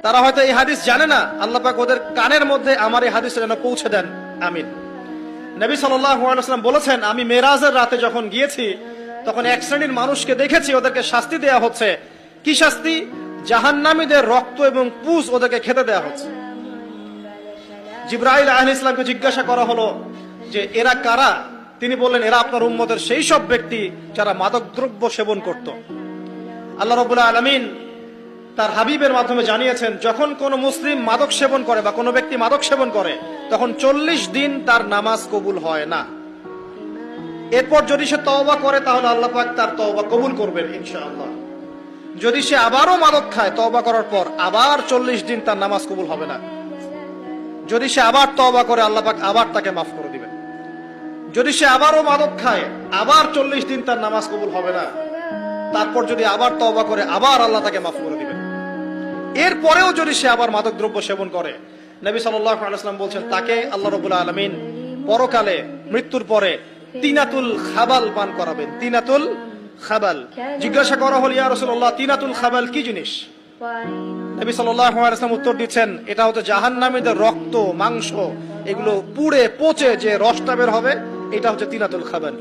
তারা হয়তো এই হাদিস জানে না, আল্লাহ পাক ওদের কানের মধ্যে আমার এই হাদিস যেন পৌঁছে দেন, আমিন। নবী সাল্লাল্লাহু আলাইহি ওয়াসাল্লাম বলেছেন, আমি মেরাজের রাতে যখন গিয়েছি তখন এক শ্রেণীর মানুষকে দেখেছি, ওদেরকে শাস্তি দেয়া হচ্ছে। কি শাস্তি? জাহান্নামীদের রক্ত এবং পুঁজ ওদেরকে খেতে দেয়া হচ্ছে। জিবরাইল আলাইহিস সালামকে জিজ্ঞাসা করা হলো যে এরা কারা? তিনি বললেন, এরা আপনার উম্মতের সেই সব ব্যক্তি যারা মাদকদ্রব্য সেবন করত। আল্লাহ রাব্বুল আলামিন তার হাবিবের মাধ্যমে জানিয়েছেন, যখন কোন মুসলিম মাদক সেবন করে বা কোনো ব্যক্তি মাদক সেবন করে তখন 40 দিন তার নামাজ কবুল হয় না। এরপর যদি সে তওবা করে তাহলে আল্লাহ পাক তার তওবা কবুল করবেন ইনশাআল্লাহ। যদি সে আবারও মাদক খায় তওবা করার পর, আবার 40 দিন তার নামাজ কবুল হবে না। যদি সে আবার তওবা করে আল্লাহ পাক আবার তাকে মাফ করে দিবেন। যদি সে আবারও মাদক খায়, আবার 40 দিন তার নামাজ কবুল হবে না। তারপর যদি আবার তওবা করে, আবার আল্লাহ তাকে মাফ করে দিবেন। এরপরেও যদি সে আবার মাদক দ্রব্য সেবন করে, নবী সাল্লাল্লাহু আলাইহি ওয়াসাল্লাম বলছেন তাকে আল্লাহ রাব্বুল আলামিন পরকালে মৃত্যুর পরে তিনাতুল খাবাল পান করাবেন। তিনাতুল খাবাল। জিজ্ঞাসা করা হল, ইয়া রাসূলুল্লাহ, তিনাতুল খাবাল কি জিনিস? নবী সাল্লাল্লাহু আলাইহি ওয়াসাল্লাম উত্তর দিচ্ছেন, এটা হচ্ছে জাহান্নামীদের রক্ত, মাংস, এগুলো পুড়ে পচে যে রসটা বের হবে, এটা হচ্ছে তিনাতুল খাবাল।